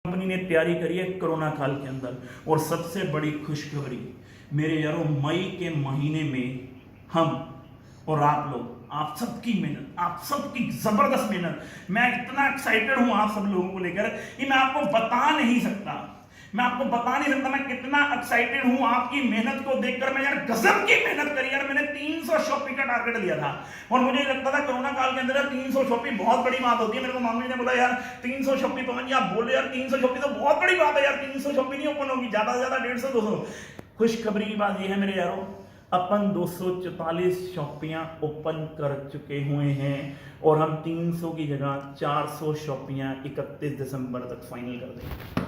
Company ने तैयारी करी है कोरोना काल के अंदर। और सबसे बड़ी खुशखबरी मेरे यारों, मई के महीने में हम और आप लोग, आप सबकी मेहनत, आप सबकी जबरदस्त मेहनत, मैं इतना एक्साइटेड हूं आप सब लोगों को लेकर कि मैं आपको बता नहीं सकता। मैं कितना एक्साइटेड हूं आपकी मेहनत को देखकर। मैं यार गजब की मेहनत करी यार। मैंने 300 शॉपिंग का टारगेट लिया था और मुझे लगता था कोरोना काल के अंदर 300 शॉपिंग बहुत बड़ी बात होती है। मेरे को मामले ने बोला यार 300 शॉपिंग पवन जी आप बोले यार 300 शॉपिंग तो बहुत बड़ी बात है यार, 300 शॉपिंग नहीं ओपन होगी, ज्यादा से ज्यादा 150 200। खुशखबरी की बात यह है मेरे यारों, अपन 244 शॉपियां ओपन कर चुके हुए हैं और हम 300 की जगह 400 शॉपियां 31 दिसंबर तक फाइनल कर देंगे।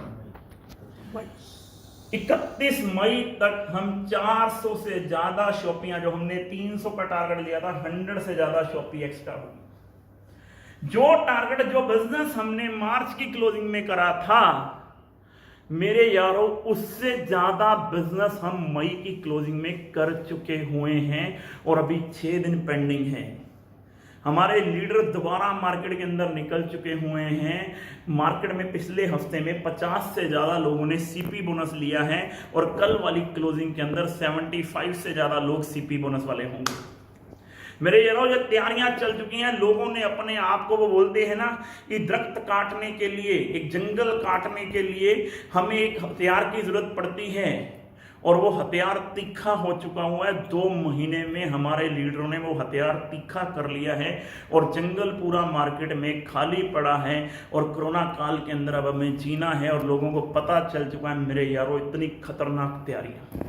31 मई तक हम 400 से ज्यादा शॉपियां, जो हमने 300 का टारगेट लिया था, 100 से ज्यादा शॉपिंग एक्स्ट्रा होगी। जो टारगेट, जो बिजनेस हमने मार्च की क्लोजिंग में करा था मेरे यारों, उससे ज्यादा बिजनेस हम मई की क्लोजिंग में कर चुके हुए हैं और अभी 6 दिन पेंडिंग है। हमारे लीडर दोबारा मार्केट के अंदर निकल चुके हुए हैं। मार्केट में पिछले हफ्ते में 50 से ज्यादा लोगों ने सीपी बोनस लिया है और कल वाली क्लोजिंग के अंदर 75 से ज्यादा लोग सीपी बोनस वाले होंगे। मेरे यारों, ये तैयारियां चल चुकी हैं। लोगों ने अपने आप को, वो बोलते हैं ना कि दरख्त काटने के लिए, एक जंगल काटने के लिए हमें एक हथियार की जरूरत पड़ती है और वो हथियार तीखा हो चुका हुआ है। 2 महीने में हमारे लीडरों ने वो हथियार तीखा कर लिया है और जंगल पूरा मार्केट में खाली पड़ा है और कोरोना काल के अंदर अब हमें जीना है और लोगों को पता चल चुका है मेरे यारों, इतनी खतरनाक तैयारियां,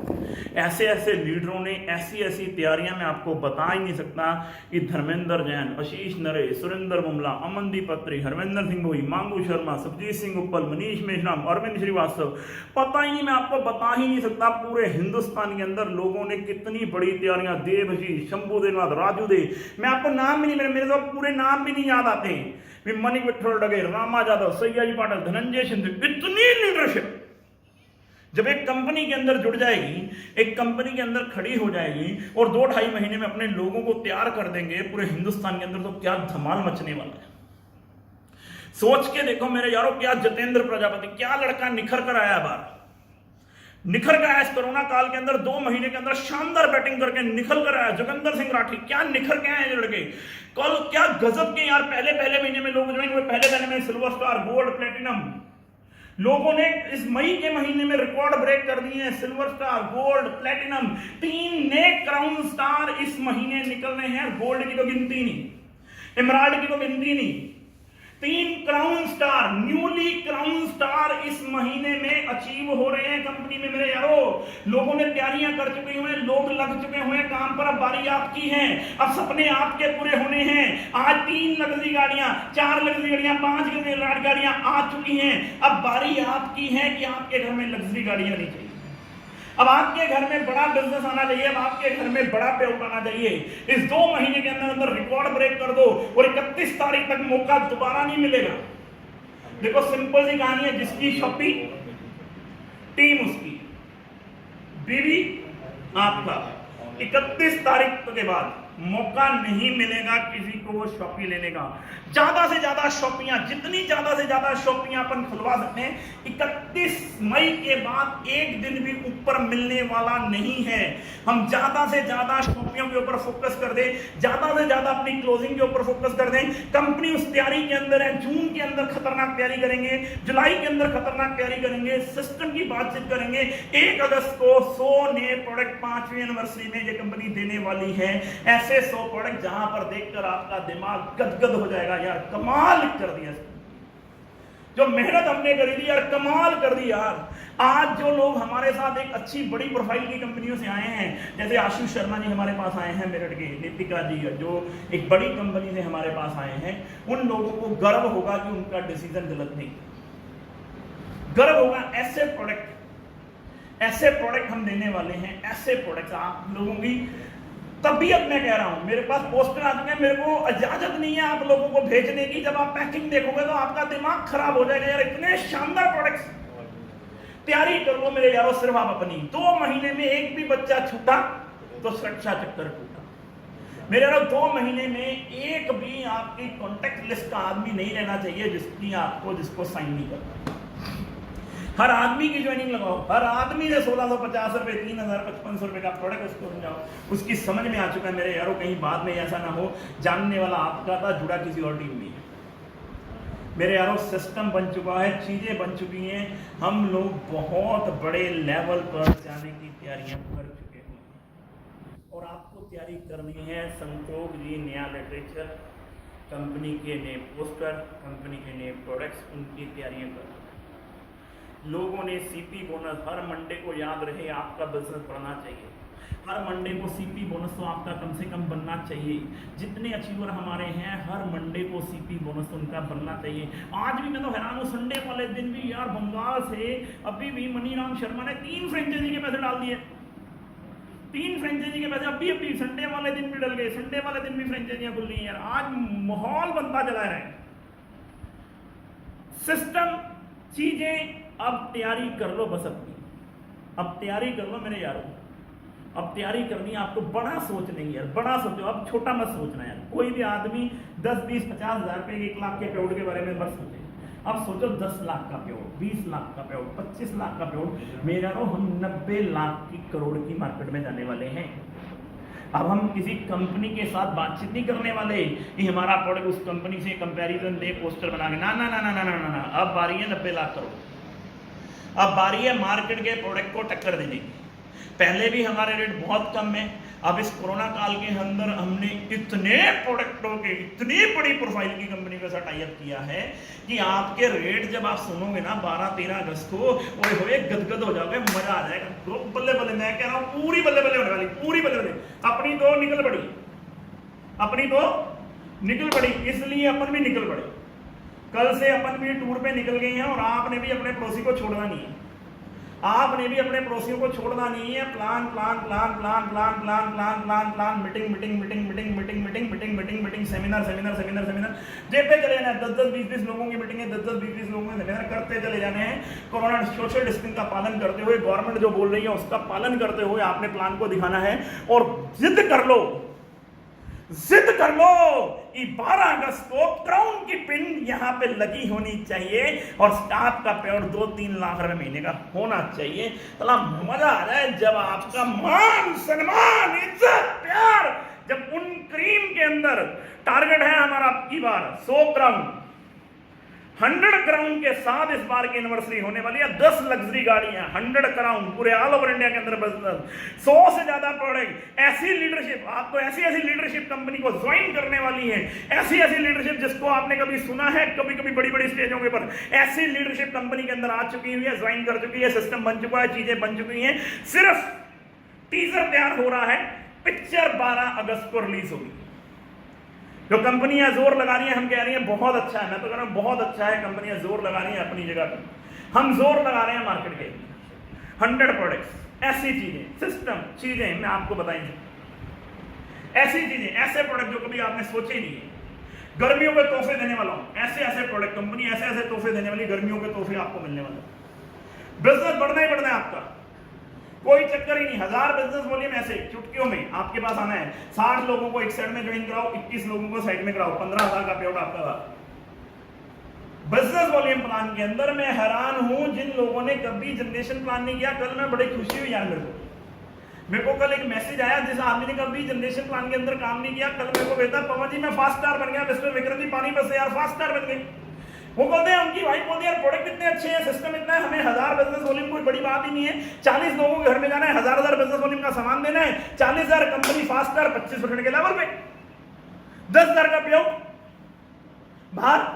ऐसे ऐसे लीडरों ने ऐसी ऐसी तैयारियां मैं आपको बता ही नहीं सकता कि धर्मेंद्र जैन, आशीष नरेश, सुरेंद्र मुमला, अमनदीप अत्री, हरविंदर सिंह भोई, मांगू शर्मा, सुखजीत सिंह उपल, मनीष मेश्राम, अरविंद श्रीवास्तव, पता ही नहीं, मैं आपको बता ही नहीं सकता पूरे हिंदुस्तान के अंदर लोगों ने कितनी बड़ी तैयारियां, देवजी, शंभू देवनाथ, राजू दे, मैं आपको नाम भी नहीं, मेरे तो पूरे नाम भी नहीं याद आते, मणिक विठल डगे, रामा जादव, सैयाजी पाटिल, धनंजय सिंह, इतनी लीडरशिप जब एक कंपनी के अंदर जुड़ जाएगी, एक कंपनी के अंदर खड़ी हो जाएगी और 2-2.5 महीने में अपने लोगों को तैयार कर देंगे पूरे हिंदुस्तान के अंदर, तो क्या धमाल मचने वाला है। सोच के देखो मेरे यारों, क्या जितेंद्र प्रजापति, क्या लड़का निखर कर आया, बार निखर कर आया इस कोरोना काल के अंदर, 2 महीने के अंदर शानदार बैटिंग करके निखर कर आया। जोगिंदर सिंह राठी, क्या निखर के आए लड़के, कल क्या गजब के यार। पहले महीने में लोग ज्वाइन हुए, पहले में सिल्वर स्टार, गोल्ड, प्लेटिनम, लोगों ने इस मई के महीने में रिकॉर्ड ब्रेक कर दिए हैं। सिल्वर स्टार, गोल्ड, प्लेटिनम, 3 नए क्राउन स्टार इस महीने निकलने हैं। गोल्ड की तो गिनती नहीं, एमराल्ड की तो गिनती नहीं, 3 crown star, newly crown star इस महीने में अचीव हो रहे हैं कंपनी में मेरे यारों। लोगों ने तैयारियां कर चुके हुए, लोग लग चुके हुए हैं काम पर। अब बारी आपकी है, अब सपने आपके पूरे होने हैं। आज 3 लग्जरी गाड़ियां, 4 लग्जरी गाड़ियां, 5 लग्जरी गाड़ियां आ चुकी हैं। अब बारी आपकी है कि आपके घर में लग्जरी गाड़ियां नहीं चाहिए, अब आपके घर में बड़ा बिजनेस आना चाहिए, अब आपके घर में बड़ा पेआउट आना चाहिए। इस 2 महीने के अंदर अंदर रिकॉर्ड ब्रेक कर दो और 31 तारीख तक मौका दोबारा नहीं मिलेगा। देखो सिंपल सी कहानी है, जिसकी शॉपिंग टीम उसकी, बीवी आपका, 31 तारीख के बाद मौका नहीं मिलेगा किसी को वो शॉपिंग लेने का। ज्यादा से ज्यादा शॉपियां, जितनी ज्यादा से ज्यादा शॉपियां अपन खुलवा सकते हैं, 31 मई के बाद एक दिन भी ऊपर मिलने वाला नहीं है। हम ज्यादा से ज्यादा शॉपियों के ऊपर फोकस कर दें, ज्यादा से ज्यादा अपनी क्लोजिंग के ऊपर फोकस कर दें। कंपनी उस तैयारी के अंदर है, जून के अंदर खतरनाक तैयारी करेंगे, जुलाई के अंदर खतरनाक तैयारी करेंगे, सिस्टम की बातचीत करेंगे। 1 अगस्त को 100 नए प्रोडक्ट 5वीं एनिवर्सरी में ये कंपनी देने वाली है। ऐसे 100 प्रोडक्ट जहां पर देखकर आपका दिमाग गदगद हो जाएगा यार, कमाल कर दिया जो मेहनत हमने करी थी यार, कमाल कर दी यार। आज जो लोग हमारे साथ एक अच्छी बड़ी प्रोफाइल की कंपनियों से आए हैं, जैसे आशीष शर्मा जी हमारे पास आए हैं मेरठ के, नीतिका जी जो एक बड़ी कंपनी से हमारे पास आए हैं, उन लोगों को गर्व होगा कि उनका डिसीजन गलत नहीं, गर्व होगा। ऐसे प्रोडक्ट हम देने वाले हैं, ऐसे प्रोडक्ट आप लोगों की तबीयत, मैं कह रहा हूं, मेरे पास पोस्टर आ चुके हैं, मेरे को इजाजत नहीं है आप लोगों को भेजने की। जब आप पैकिंग देखोगे तो आपका दिमाग खराब हो जाएगा यार, इतने शानदार प्रोडक्ट्स। तैयारी कर लो मेरे यारों सिर्फ आप अपनी। 2 महीने में एक भी बच्चा छूटा तो रक्षा चक्कर टूटा। मेरे यारों 2 महीने में एक भी आपकी कॉन्टेक्ट लिस्ट का आदमी नहीं रहना चाहिए जिसको साइन नहीं करता। हर आदमी की ज्वाइनिंग लगाओ, हर आदमी से 1650 रुपए, 3000, 5500 रुपए का प्रोडक्ट उसको समझाओ, उसकी समझ में आ चुका है मेरे यारों। कहीं बाद में ऐसा ना हो जानने वाला आपका था, जुड़ा किसी और टीम में। मेरे यारों सिस्टम बन चुका है, चीजें बन चुकी हैं, हम लोग बहुत बड़े लेवल पर जाने की तैयारियां कर चुके हैं और आपको तैयारी करनी है। संतोष जी नया लिटरेचर, कंपनी के नए पोस्टर, कंपनी के नए प्रोडक्ट्स, उनकी तैयारियां कर। लोगों ने सीपी बोनस, हर मंडे को याद रहे आपका बिजनेस बढ़ना चाहिए, हर मंडे को सीपी बोनस तो आपका कम से कम बनना चाहिए। जितने अचीवर हमारे हैं हर मंडे को सीपी बोनस उनका बनना चाहिए। आज भी मैं तो हैरान हूँ, संडे वाले दिन भी यार बंगाल से अभी भी मनीराम शर्मा ने 3 फ्रेंचाइजी के पैसे डाल दिए, 3 फ्रेंचाइजी के पैसे अभी संडे वाले दिन भी डल गए, संडे वाले दिन भी फ्रेंचाइजियां खुल रही हैं यार। आज माहौल बनता चला रहा है, सिस्टम, चीजें, अब तैयारी कर लो बस अपनी, अब तैयारी कर लो मेरे यारों, अब तैयारी करनी है आपको। बड़ा सोच नहीं यार, बड़ा सोचो, अब छोटा मत सोचना यार। कोई भी आदमी 10, 20, 50 हज़ार रुपए, 1 लाख के पेड़ के बारे में मत सोचे। अब सोचो 10 लाख का पेड़, 20 लाख का पेड़, 25 लाख का पेड़। मेरे यारों हम 90 लाख की करोड़ की मार्केट में जाने वाले हैं। अब हम किसी कंपनी के साथ बातचीत नहीं करने वाले कि हमारा प्रोडक्ट उस कंपनी से कंपैरिजन दे, पोस्टर बना के, ना ना ना ना ना ना ना। अब बारी है 90 लाख करोड़, अब बारी है मार्केट के प्रोडक्ट को टक्कर देने की। पहले भी हमारे रेट बहुत कम है, अब इस कोरोना काल के अंदर हमने इतने प्रोडक्टों के, इतनी बड़ी प्रोफाइल की कंपनी के साथ टाई अप किया है कि आपके रेट जब आप सुनोगे ना 12-13 अगस्त को, ओए होए गदगद हो जाओगे, मजा आ जाएगा। तो बल्ले बल्ले, मैं कह रहा हूँ पूरी बल्ले बल्ले होने वाली, पूरी बल्ले बल्ले। अपनी तो निकल पड़ी, अपनी तो निकल पड़ी, इसलिए अपन भी निकल पड़े। कल से अपन भी टूर पे निकल गए हैं और आपने भी अपने पड़ोसी को छोड़ना नहीं है, आपने भी अपने पड़ोसियों को छोड़ना नहीं है। Plan plan plan plan plan plan plan plan plan, meeting meeting meeting meeting meeting meeting meeting meeting meeting, seminar seminar seminar seminar, जेब पे चले जाना है। 10-10, 20-20 लोगों की मीटिंग है, 10-10, 20-20 लोगों के सेमिनार करते चले जाने हैं। कोरोना सोशल डिस्टेंस का पालन करते हुए, गवर्नमेंट जो बोल रही है उसका पालन करते हुए आपने प्लान को दिखाना है। और जिद कर लो, जिद कर लो कि 12 अगस्त को क्राउन की पिन यहां पे लगी होनी चाहिए और स्टाफ का पेड़ 2-3 लाख रुपए महीने का होना चाहिए। तो मजा आ जाए जब आपका मान सम्मान, इज्जत, प्यार, जब उन क्रीम के अंदर टारगेट है हमारा आपकी बार 100 क्राउन, 100 क्राउन के साथ इस बार की एनिवर्सरी होने वाली है। 10 लग्जरी गाड़ियां, 100 क्राउन पूरे ऑल ओवर इंडिया के अंदर बिजनेस, 100 से ज्यादा प्रोडक्ट, ऐसी लीडरशिप, आपको ऐसी ऐसी लीडरशिप कंपनी को ज्वाइन करने वाली है, ऐसी ऐसी लीडरशिप जिसको आपने कभी सुना है, कभी कभी बड़ी बड़ी स्टेजों के ऊपर, ऐसी लीडरशिप कंपनी के अंदर आ चुकी हुई है, ज्वाइन कर चुकी है, सिस्टम बन चुका है, चीजें बन चुकी हैं। सिर्फ टीजर तैयार हो रहा है, पिक्चर 12 अगस्त को रिलीज होगी। जो कंपनियां जोर लगा रही हैं, हम कह रही हैं बहुत अच्छा है, मैं तो कह रहा हूं बहुत अच्छा है, कंपनियां जोर लगा रही हैं अपनी जगह पर, हम जोर लगा रहे हैं मार्केट के। 100 प्रोडक्ट्स, ऐसी चीजें, सिस्टम, चीजें मैं आपको बताएंगे, ऐसी चीजें, ऐसे प्रोडक्ट जो कभी आपने सोचे ही नहीं है। गर्मियों के तोहफे देने वाला हूं, ऐसे ऐसे प्रोडक्ट, कंपनी ऐसे ऐसे तोहफे देने वाली, गर्मियों के तोहफे आपको मिलने वाले। बिजनेस बढ़ना ही बढ़ना है आपका, कोई चक्कर ही नहीं। 1000 बिजनेस वॉल्यूम ऐसे चुटकियों में आपके पास आना है। 60 लोगों को एक साइड में ज्वाइन कराओ, 21 लोगों को साइड में कराओ, 15,000 का पेआउट आपका। बिजनेस वॉल्यूम प्लान के अंदर मैं हैरान हूं जिन लोगों ने कभी जनरेशन प्लान नहीं किया। कल मैं बड़ी खुशी हुई यार, मेरे को कल एक मैसेज आया जिस आदमी ने कभी जनरेशन प्लान के अंदर काम नहीं किया, कल मेरे को कहता पवन जी मैं फास्ट स्टार बन गया, मिस्टर विक्रम जी पानीपत से यार फास्ट स्टार बन गए। वो बोलते हैं उनकी वाइफ बोलती है यार प्रोडक्ट इतने अच्छे हैं, सिस्टम इतना है, हमें 1000 बिजनेस वॉल्यूम कोई बड़ी बात ही नहीं है। 40 लोगों के घर में जाना है, 1000 बिजनेस वॉल्यूम का सामान देना है, 40,000 कंपनी फास्ट स्टार 25% के लेवल पे, 10,000 का पेआउट बाहर।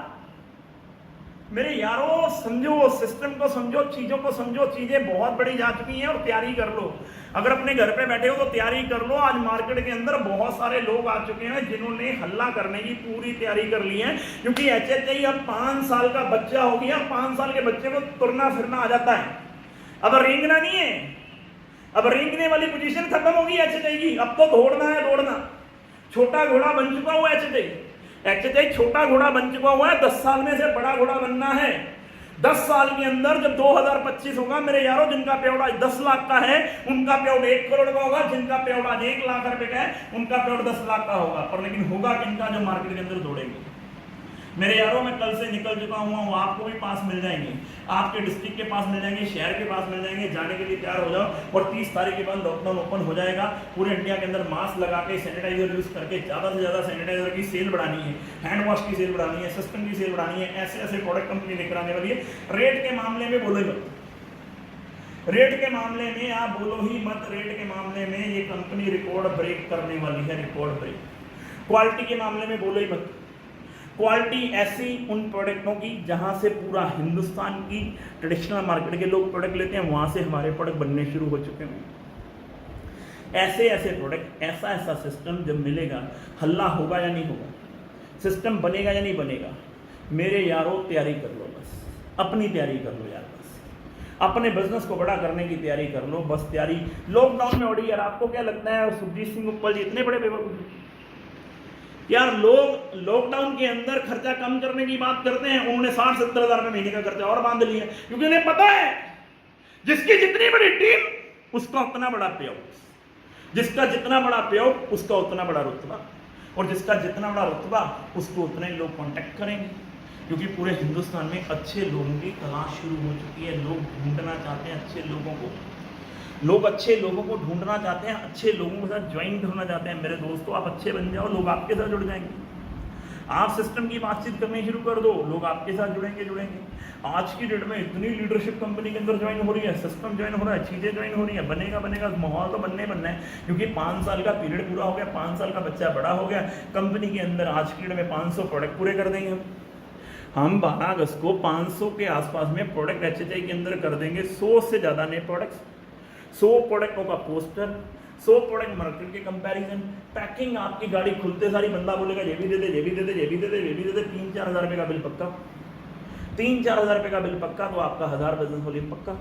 मेरे यारों समझो, सिस्टम को समझो, चीजों को समझो, चीजें बहुत बड़ी जा चुकी हैं और तैयारी कर लो। अगर अपने घर पे बैठे हो तो तैयारी कर लो। आज मार्केट के अंदर बहुत सारे लोग आ चुके हैं जिन्होंने हल्ला करने की पूरी तैयारी कर ली है, क्योंकि HHI अब 5 साल का बच्चा हो गया। 5 साल के बच्चे को तुरना फिरना आ जाता है, अब रेंगना नहीं है, अब रेंगने वाली पोजीशन खत्म होगी HHI की। अब तो दौड़ना है, दौड़ना। छोटा घोड़ा बन चुका हुआ HHI छोटा घोड़ा बन चुका हुआ है। 10 साल में से बड़ा घोड़ा बनना है। 10 साल के अंदर जब 2025 होगा मेरे यारों, जिनका पेआउट आज 10 लाख का है उनका पेआउट 1 करोड़ का होगा, जिनका पेआउट आज 1 लाख रुपए का है उनका पेआउट 10 लाख का होगा। पर लेकिन होगा किनका? जो मार्केट के अंदर दौड़ेंगे। मेरे यारों, मैं कल से निकल चुका हूँ, आपको भी पास मिल जाएंगे, आपके डिस्ट्रिक्ट के पास मिल जाएंगे, शहर के पास मिल जाएंगे, जाने के लिए तैयार हो जाओ। और 30 तारीख के बाद लॉकडाउन ओपन हो जाएगा। पूरे इंडिया के अंदर मास्क लगा के, सैनिटाइजर यूज करके ज़्यादा से ज़्यादा सैनिटाइजर की सेल बढ़ानी है, हैंड वॉश की सेल बढ़ानी है, सिस्टम की सेल बढ़ानी है। ऐसे ऐसे प्रोडक्ट कंपनी लेकर आने वाली है। रेट के मामले में बोलो ही मत, रेट के मामले में आप बोलो ही मत। रेट के मामले में ये कंपनी रिकॉर्ड ब्रेक करने वाली है, रिकॉर्ड ब्रेक। क्वालिटी के मामले में बोलो ही मत। क्वालिटी ऐसी उन प्रोडक्टों की जहां से पूरा हिंदुस्तान की ट्रेडिशनल मार्केट के लोग प्रोडक्ट लेते हैं, वहां से हमारे प्रोडक्ट बनने शुरू हो चुके हैं। ऐसे ऐसे प्रोडक्ट, ऐसा ऐसा सिस्टम जब मिलेगा, हल्ला होगा या नहीं होगा, सिस्टम बनेगा या नहीं बनेगा। मेरे यारों, तैयारी कर लो, बस अपनी तैयारी कर लो यार, बस अपने बिजनेस को बड़ा करने की तैयारी कर लो, बस तैयारी। लॉकडाउन में ओडी यार, आपको क्या लगता है सुखजीत सिंह उपल जी इतने बड़े बेवकूफ यार? लोग लॉकडाउन के अंदर खर्चा कम करने की बात करते हैं, उन्होंने 60-70 हज़ार रुपये महीने का खर्चा और बांध लिया, क्योंकि उन्हें पता है जिसकी जितनी बड़ी टीम उसका उतना बड़ा पेआउट, जिसका जितना बड़ा पेआउट उसका उतना बड़ा रुतबा, और जिसका जितना बड़ा रुतबा उसको उतने लोग कांटेक्ट करेंगे। क्योंकि पूरे हिंदुस्तान में अच्छे लोगों की तलाश शुरू हो चुकी है। लोग ढूंढना चाहते हैं अच्छे लोगों को, लोग अच्छे लोगों को ढूंढना चाहते हैं, अच्छे लोगों के साथ ज्वाइन होना चाहते हैं। मेरे दोस्तों, आप अच्छे बन जाओ, लोग आपके साथ जुड़ जाएंगे। आप सिस्टम की बातचीत करनी शुरू कर दो, लोग आपके साथ जुड़ेंगे। आज की डेट में इतनी लीडरशिप कंपनी के अंदर ज्वाइन हो रही है, सिस्टम ज्वाइन हो रहा है, चीज़ें ज्वाइन हो रही है। बनेगा माहौल तो बनना है, क्योंकि 5 साल का पीरियड पूरा हो गया, 5 साल का बच्चा बड़ा हो गया। कंपनी के अंदर आज की डेट में 500 प्रोडक्ट पूरे कर देंगे हम 12 अगस्त को 500 के आसपास में प्रोडक्ट HHI के अंदर कर देंगे। 100 से ज़्यादा नए प्रोडक्ट्स, 100 प्रोडक्टों का पोस्टर, 100 प्रोडक्ट मार्केट के कंपैरिजन, पैकिंग। आपकी गाड़ी खुलते सारी बंदा बोलेगा ये भी दे दे, ये भी दे दे, ये भी दे दे, ये भी दे दे। 3-4 हज़ार रुपये का बिल पक्का, 3-4 हज़ार रुपये का बिल पक्का, तो आपका 1000 बिजनेस वॉल्यूम पक्का,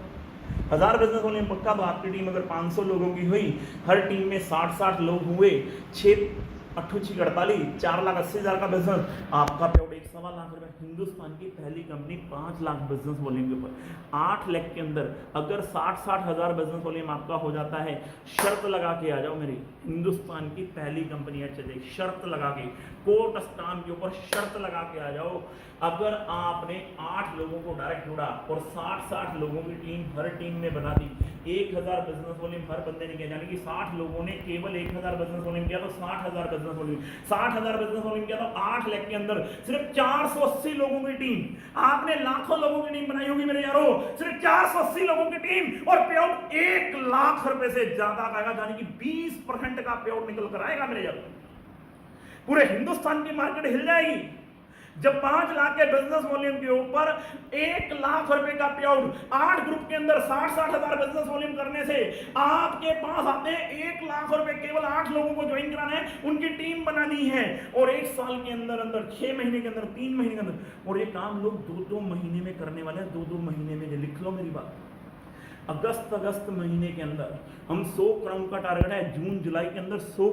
1000 बिजनेस वॉल्यूम पक्का। तो आपकी टीम अगर 500 लोगों की हुई, हर टीम में 60-60 लोग हुए, 6-8-48 4,80,000 का बिजनेस, आपका पेआउट 1.25 लाख रुपए। हिंदुस्तान की पहली कंपनी 5 लाख बिजनेस वॉल्यूम के ऊपर 8 लाख के अंदर अगर 60-60 हज़ार बिजनेस वॉल्यूम आपका हो जाता है, शर्त लगा के आ जाओ मेरी। हिंदुस्तान की पहली कंपनी HHI, शर्त लगा के, कोर्ट स्टाम्प के ऊपर शर्त लगा के आ जाओ। अगर आपने 8 लोगों को डायरेक्ट जोड़ा और 60-60 लोगों की टीम हर टीम में बना दी, 1000 बिजनेस वॉल्यूम हर बंदे ने किया, यानी कि 60 लोगों ने केवल 1000 बिजनेस वॉल्यूम किया तो 60,000 बिजनेस वॉल्यूम, 60,000 बिजनेस वॉल्यूम किया तो 8 लाख के अंदर सिर्फ 480 लोगों की टीम। आपने लाखों लोगों की टीम बनाई होगी मेरे यारों, सिर्फ 480 लोगों की टीम और पेआउट 1 लाख रुपए से ज्यादा आएगा, यानी कि 20% का पेआउट निकल कर आएगा मेरे यारों। पूरे हिंदुस्तान की मार्केट हिल जाएगी जब 5 लाख के बिजनेस वॉल्यूम के ऊपर 1 लाख रुपए का पेआउट। 8 ग्रुप के अंदर 60-60 हज़ार बिजनेस वॉल्यूम करने से आपके पास आते हैं 1 लाख रुपए। केवल 8 लोगों को ज्वाइन कराना है, उनकी टीम बनानी है, और 1 साल के अंदर अंदर, 6 महीने के अंदर, 3 महीने के अंदर, और ये काम लोग 2-2 महीने में करने वाले हैं। 2-2 महीने में, लिख लो मेरी बात। अगस्त महीने के अंदर हम 100 क्राउन का टारगेट है, जून जुलाई के अंदर 100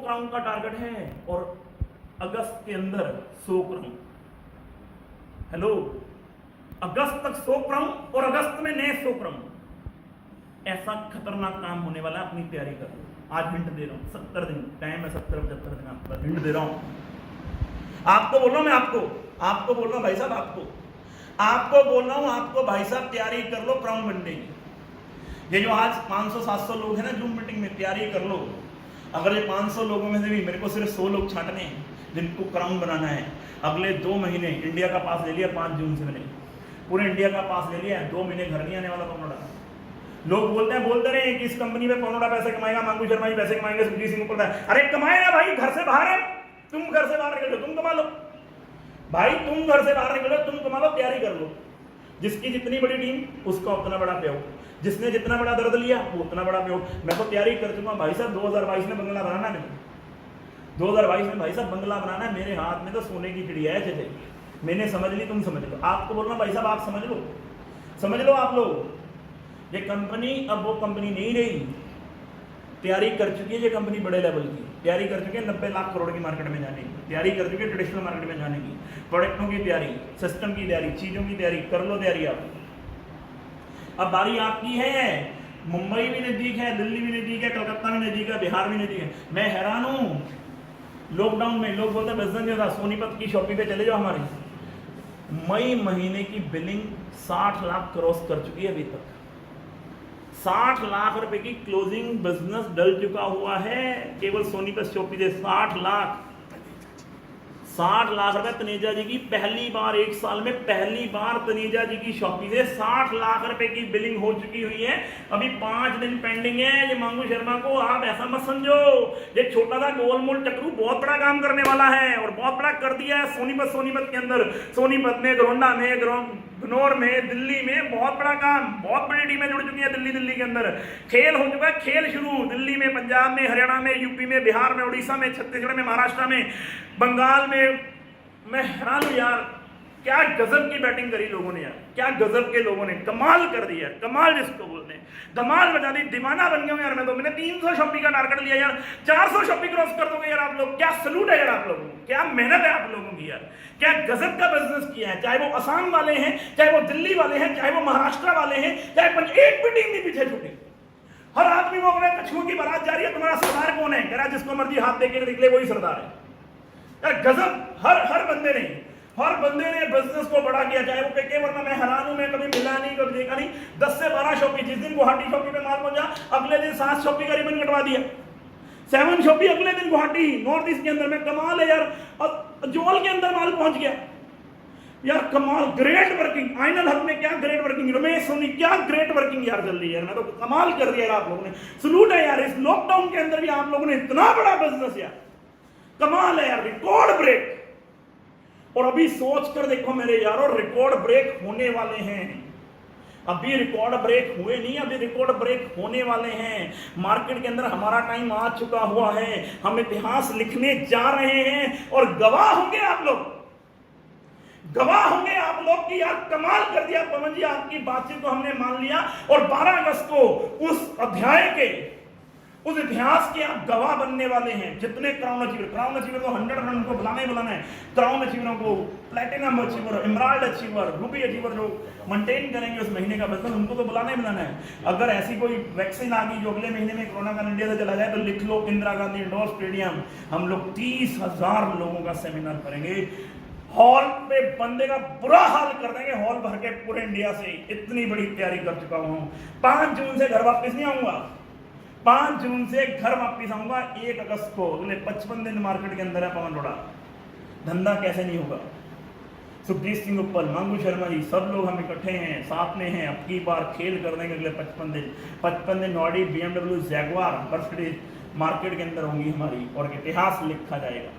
क्राउन का टारगेट है, और अगस्त के अंदर 100 क्राउन। हेलो, अगस्त तक 100 क्राउन और अगस्त में नए 100 क्राउन। ऐसा खतरनाक काम होने वाला है, अपनी तैयारी करो। आज हिंट दे रहा हूं, 70 दिन टाइम है, 70-75 दिन आपका हिंट दे रहा हूं। आपको बोल रहा हूं मैं, आपको बोल रहा हूं भाई साहब, आपको बोल रहा हूं, आपको भाई साहब तैयारी कर लो क्राउन बनने की। ये जो आज 500-700 लोग हैं ना जूम मीटिंग में, तैयारी कर लो। अगर ये 500 लोगों में से भी मेरे को सिर्फ 100 लोग छांटने हैं जिनको क्राउन बनाना है, अगले 2 महीने इंडिया का पास ले लिया, 5 जून से मैंने पूरे इंडिया का पास ले लिया, 2 महीने घर नहीं आने वाला पनोड़ा। लोग बोलते रहे कि इस कंपनी में पनोड़ा पैसे कमाएगा, मांगू शर्मा जी पैसे कमाएंगे, सुखजीत सिंह ऊपर। अरे कमाएगा भाई, घर से बाहर है, तुम घर से बाहर निकलो, तुम कमा लो भाई, तुम घर से बाहर निकलो, तुम कमा लो, तैयारी कर लो। जिसकी जितनी बड़ी टीम उसका उतना बड़ा पेआउट, जिसने जितना बड़ा दर्द लिया वो उतना बड़ा पेआउट। मैं तो तैयारी कर चुका हूं भाई साहब। 2022 में बंगला बनाना है, 2022 में भाई साहब बंगला बनाना है। मेरे हाथ में तो सोने की चिड़िया है। जैसे मैंने समझ ली, तुम समझ लो। आपको बोलना भाई साहब आप समझ लो आप लोग। ये कंपनी अब वो कंपनी नहीं रही, तैयारी कर चुकी है ये कंपनी बड़े लेवल की, तैयारी कर चुकी है 90 लाख करोड़ की मार्केट में जाने की, तैयारी कर चुकी है ट्रेडिशनल मार्केट में जाने की, प्रोडक्टों की तैयारी, सिस्टम की तैयारी, चीज़ों की तैयारी। कर लो तैयारी आप। अब बारी आपकी है। मुंबई भी नज़दीक है, दिल्ली भी नज़दीक है, कलकत्ता भी नज़दीक है, बिहार भी नज़दीक है। मैं हैरान हूँ लॉकडाउन में लोग बोलते बिजनेस नहीं होता, सोनीपत की शॉपिंग पे चले जाओ हमारी। मई महीने की बिलिंग 60 लाख क्रॉस कर चुकी है अभी तक। 60 लाख रुपए की क्लोजिंग बिजनेस डल चुका हुआ है केवल सोनीपत शॉपिंग से। 60 लाख रुपए तनेजा जी की पहली बार, एक साल में पहली बार तनेजा जी की शॉपिंग से 60 लाख रुपए की बिलिंग हो चुकी हुई है। अभी 5 दिन पेंडिंग है। ये मांगू शर्मा को आप ऐसा मत समझो, ये छोटा सा गोलमोल चक्रू बहुत बड़ा काम करने वाला है और बहुत बड़ा कर दिया है सोनीपत के अंदर। सोनीपत में, गोंडा में, गनौर में, दिल्ली में बहुत बड़ा काम, बहुत बड़ी टीमें जुड़ चुकी है दिल्ली के अंदर। खेल हो चुका है, खेल शुरू दिल्ली में, पंजाब में, हरियाणा में, यूपी में, बिहार में, उड़ीसा में, छत्तीसगढ़ में, महाराष्ट्र में, बंगाल में। मैं हैरान हूं यार, क्या गजब की बैटिंग करी लोगों ने यार, क्या गजब के लोगों ने कमाल कर दिया, कमाल जिसको बोलते हैं, धमाल बजा दी। दीवाना बन गया यार मैं तो। मैंने 300 शॉपिंग का टारगेट लिया यार, 400 शॉपिंग क्रॉस कर दोगे यार आप लोग। क्या सलूट है यार आप लोगों को, क्या मेहनत है आप लोगों की यार, क्या गजब का बिजनेस किया है। चाहे वो असम वाले हैं, चाहे वो दिल्ली वाले हैं, चाहे वो महाराष्ट्र वाले हैं, चाहे एक भी टीम नहीं पीछे छूटी। हर आदमी को अपने कछुओं की बारात जा रही है, तुम्हारा सरदार कौन है, कह रहा जिसको मर्जी हाथ देके निकले वही सरदार है यार। गजब, हर बंदे ने बिजनेस को बड़ा किया। चाहे वो पेके, वरना मैं हैरान हूं, मैं कभी मिला नहीं, कभी देखा नहीं। 10 से 12 शॉपी, जिस दिन गुवाहाटी शॉपी पे माल पहुंचा, अगले दिन 7 शॉपी का रिबन कटवा दिया। 7 शॉपी अगले दिन गुवाहाटी, नॉर्थ ईस्ट के अंदर में। कमाल है यार। और जोल के अंदर माल पहुंच गया यार, कमाल, ग्रेट वर्किंग। आइनल हक में क्या ग्रेट वर्किंग, रमेश सोनी क्या ग्रेट वर्किंग यार चल रही है। मैं तो कमाल कर दिया यार आप लोगों ने, सलूट है यार। इस लॉकडाउन के अंदर भी आप लोगों ने इतना बड़ा बिजनेस यार, कमाल है यार, रिकॉर्ड ब्रेक। और अभी सोच कर देखो मेरे यारों, रिकॉर्ड ब्रेक होने वाले हैं। अभी रिकॉर्ड ब्रेक हुए नहीं, अभी रिकॉर्ड ब्रेक होने वाले हैं। मार्केट के अंदर हमारा टाइम आ चुका हुआ है, हम इतिहास लिखने जा रहे हैं और गवाह होंगे आप लोग, गवाह होंगे आप लोग कि यार कमाल कर दिया पवन जी, आपकी बातचीत को हमने मान लिया। और 12 अगस्त को उस अध्याय के, उस इतिहास के आप गवाह बनने वाले हैं। जितने क्राउन अचीवर को 100 रन को बुलाना ही बुलाना है। क्राउन अचीवरों को, platinum achiever, emerald achiever, Ruby achiever जो मेंटेन करेंगे उस महीने का बिजनेस, उनको तो बुलाना ही बुलाना है। अगर ऐसी कोई वैक्सीन आ गई जो अगले महीने में कोरोना का इंडिया से चला जाए, तो लिख लो, इंदिरा गांधी इंडोर स्टेडियम हम लोग 30,000 लोगों का सेमिनार करेंगे। हॉल पे बंदे का बुरा हाल कर देंगे, हॉल भर के पूरे इंडिया से। इतनी बड़ी तैयारी कर चुका हूं। 5 जून से घर वापस नहीं आऊंगा, 5 जून से घर वापस आऊंगा। 1 अगस्त को अगले 55 दिन मार्केट के अंदर है पवन रोड़ा। धंधा कैसे नहीं होगा। सुखजीत सिंह उप्पल, मांगू शर्मा जी, सब लोग हम इकट्ठे हैं, साथ में हैं। अब की बार खेल कर देंगे अगले 55 दिन। Audi, BMW, Jaguar, birthday market के अंदर होंगी हमारी, और इतिहास लिखा जाएगा,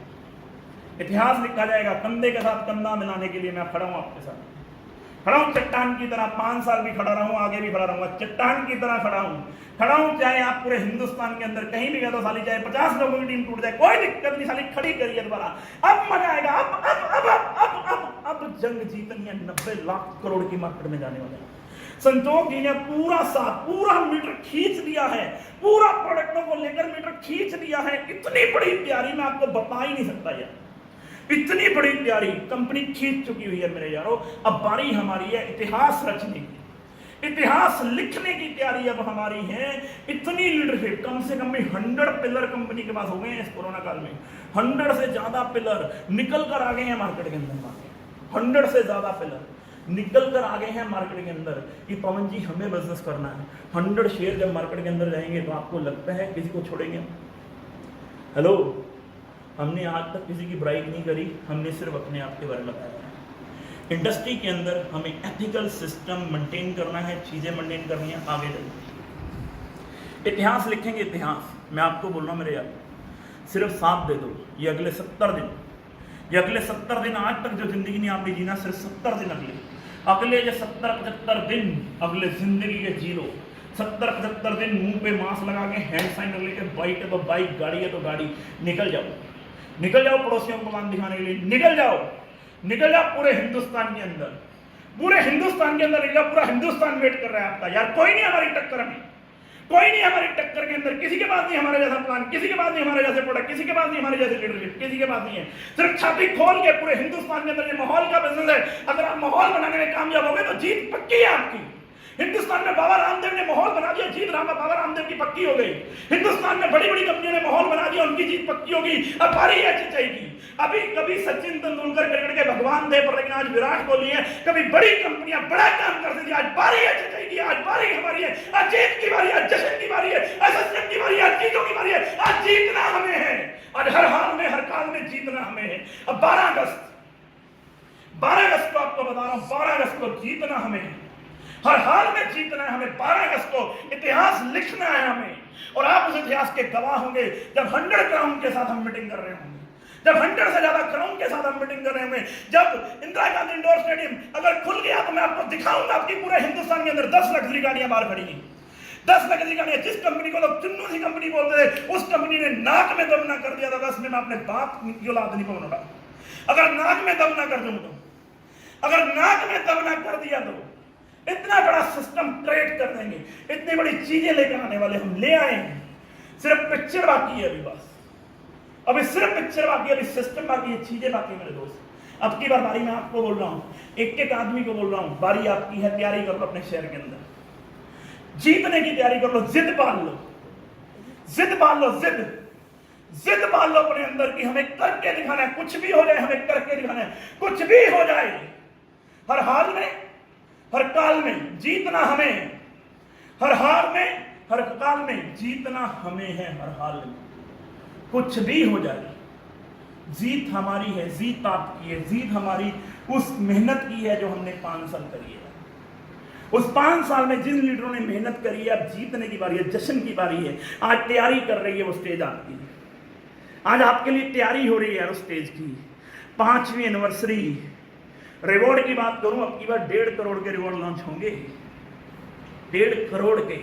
इतिहास लिखा जाएगा। कंधे के साथ कंधा मिलाने के लिए मैं खड़ा हूं, आपके साथ खड़ा हूं, चट्टान की तरह। 5 साल भी खड़ा रहूं, आगे भी खड़ा रहूंगा, चट्टान की तरह खड़ा हूं। चाहे आप पूरे हिंदुस्तान के अंदर कहीं भी गए तो साली, चाहे 50 लोगों की टीम टूट जाए, कोई दिक्कत नहीं, साली खड़ी करिए दोबारा। अब मजा आएगा। अब जंग जीतनी है। 90 लाख करोड़ की मार्केट में जाने वाले हैं। संतोष जी ने पूरा मीटर खींच दिया है, पूरा प्रोडक्टों को लेकर मीटर खींच दिया है। इतनी बड़ी तैयारी मैं आपको बता ही नहीं सकता यार, इतनी बड़ी तैयारी कंपनी खींच चुकी हुई है मेरे यारों। अब बारी हमारी है इतिहास रचने की, इतिहास लिखने की तैयारी अब हमारी है। इतनी लीडरशिप, कम से कम भी 100 पिलर कंपनी के पास हो गए हैं इस कोरोना काल में। 100 से ज्यादा पिलर निकल कर आ गए हैं मार्केट के अंदर। 100 से ज्यादा पिलर निकल कर आ गए हैं मार्केट के अंदर कि पवन जी हमें बिजनेस करना है। 100 शेयर जब मार्केट के अंदर जाएंगे तो आपको लगता है किसी को छोड़ेंगे? हेलो, हमने आज तक किसी की बुराई नहीं करी, हमने सिर्फ अपने आप के बारे में बताया है। इंडस्ट्री के अंदर हमें एथिकल सिस्टम मेंटेन करना है, चीजें मेंटेन करनी है, आगे चलिए। इतिहास लिखेंगे, इतिहास। मैं आपको बोल रहा हूँ मेरे यार, सिर्फ साथ दे दो। ये अगले 70 दिन, ये अगले 70 दिन, आज तक जो जिंदगी नहीं आपने जीना, सिर्फ 70 दिन अगले ये 70-75 दिन अगले जिंदगी के जी लो। 70-75 दिन मुंह पे मास्क लगा के, हैंड सैनिटाइजर लेके, बाइक है तो बाइक, गाड़ी है तो गाड़ी, निकल जाओ पड़ोसियों को काम दिखाने के लिए, निकल जाओ पूरे हिंदुस्तान के अंदर, पूरे हिंदुस्तान के अंदर निकल जाओ। पूरा हिंदुस्तान वेट कर रहा है आपका यार। कोई नहीं हमारी टक्कर में, कोई नहीं हमारी टक्कर के अंदर। किसी के पास नहीं हमारे जैसा प्लान, किसी के पास नहीं हमारे जैसे प्रोडक्ट, किसी के पास नहीं हमारे जैसे लीडरशिप, किसी के पास नहीं है। सिर्फ छाती खोल के पूरे हिंदुस्तान के अंदर ये माहौल का बिजनेस है। अगर आप माहौल बनाने में कामयाब हो गए तो जीत पक्की है आपकी। हिंदुस्तान में बाबा रामदेव ने माहौल बना दिया, जीत बाबा रामदेव की पक्की हो गई। हिंदुस्तान में बड़ी बड़ी कंपनियों ने माहौल बना दिया, उनकी जीत पक्की होगी। अब बारी है चचाई की। अभी कभी सचिन तेंदुलकर क्रिकेट के भगवान थे, पर लेकिन आज विराट कोहली है। कभी बड़ी कंपनियां बड़ा काम करती थी, आज बारी है चचाई की, आज बारी हमारी है। आज जीत की बारी है, आज जश्न की बारी है, एसएसएम की बारी है, आज जीतों की बारी है। आज जीतना हमें है, आज हर हाल में हर काल में जीतना हमें है। अब 12 अगस्त को आपको बता रहा हूं, 12 अगस्त को जीतना हमें है, हर हाल में जीतना है हमें। 12 अगस्त को इतिहास लिखना है हमें, और आप उस इतिहास के गवाह होंगे जब 100 क्राउन के साथ हम मीटिंग कर रहे होंगे, जब 100 से ज्यादा क्राउन के साथ हम मीटिंग कर रहे होंगे, जब इंदिरा गांधी इंडोर स्टेडियम अगर खुल गया तो मैं आपको दिखाऊंगा आपकी पूरे हिंदुस्तान के अंदर 10 लग्जरी गाड़ियां बाहर खड़ी हैं। 10 लग्जरी गाड़ियां। जिस कंपनी को लोग चुन्नू सी कंपनी बोलते थे, उस कंपनी ने नाक में दम ना कर दिया था। बस मैं अपने बाप की औलाद नहीं पहुंचा। अगर नाक में दम ना कर दूं तो, अगर नाक में दम ना कर दिया तो इतना बड़ा सिस्टम क्रिएट कर देंगे, इतनी बड़ी चीजें लेकर आने वाले हम ले आए हैं। सिर्फ पिक्चर बाकी है अभी, बस अभी सिर्फ पिक्चर बाकी है, अभी सिस्टम बाकी है, चीजें बाकी है मेरे दोस्त। अब की बार बारी मैं आपको बोल रहा हूं, एक एक आदमी को बोल रहा हूं, बारी आपकी है। तैयारी कर लो अपने शहर के अंदर, जीतने की तैयारी कर लो, जिद पाल लो, जिद पाल लो, जिद पाल लो अपने अंदर की हमें करके दिखाना है। कुछ भी हो जाए हमें करके दिखाना है, कुछ भी हो जाए, हर हाल में हर काल में जीतना हमें, हर हाल में हर काल में जीतना हमें है। हर हाल में कुछ भी हो जाए, जीत हमारी है, जीत आपकी है, जीत हमारी उस मेहनत की है जो हमने 5 साल करी है। उस 5 साल में जिन लीडरों ने मेहनत करी है, अब जीतने की बारी है, जश्न की बारी है। आज तैयारी कर रही है वो स्टेज आपकी, आज आपके लिए तैयारी हो रही है उस स्टेज की। 5वीं एनिवर्सरी रिवॉर्ड की बात करूं, अब की बार 1.5 करोड़ के रिवॉर्ड लॉन्च होंगे, 1.5 करोड़ के।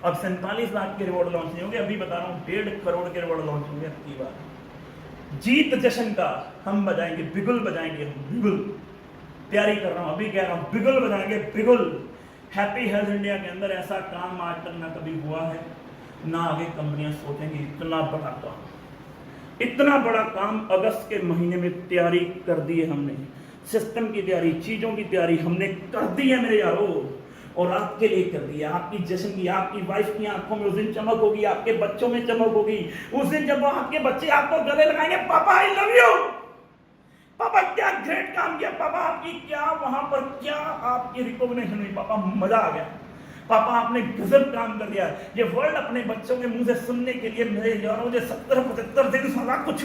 अब 47 लाख के रिवॉर्ड लॉन्च नहीं होंगे, अभी बता रहा हूं 1.5 करोड़ के रिवॉर्ड लॉन्च होंगे अब की बार। जीत जश्न का हम बजाएंगे, बिगुल बजाएंगे हम, बिगुल। तैयारी कर रहा हूं, अभी कह रहा हूं, बिगुल बजाएंगे, बिगुल। हैप्पी हेल्थ इंडिया के अंदर ऐसा काम आज तक ना कभी हुआ है, ना आगे कंपनियां सोचेंगी। इतना बड़ा काम, इतना बड़ा काम अगस्त के महीने में तैयारी कर दी है हमने। सिस्टम की तैयारी, चीजों की तैयारी हमने कर दी है मेरे यारों, और आपके लिए कर दी है। आपकी जश्न की, आपकी वाइफ की आंखों में उस दिन चमक होगी, आपके बच्चों में चमक होगी उस दिन जब आपके बच्चे आपको गले लगाएंगे, पापा आई लव यू, पापा क्या ग्रेट काम किया, पापा आपकी क्या वहां पर क्या आपकी रिकॉग्निशन हुई, पापा मजा आ गया, पापा आपने गजब काम कर दिया। ये वर्ल्ड अपने बच्चों के मुंह से सुनने के लिए मेरे यारों, मुझे 70-75 दिन साला कुछ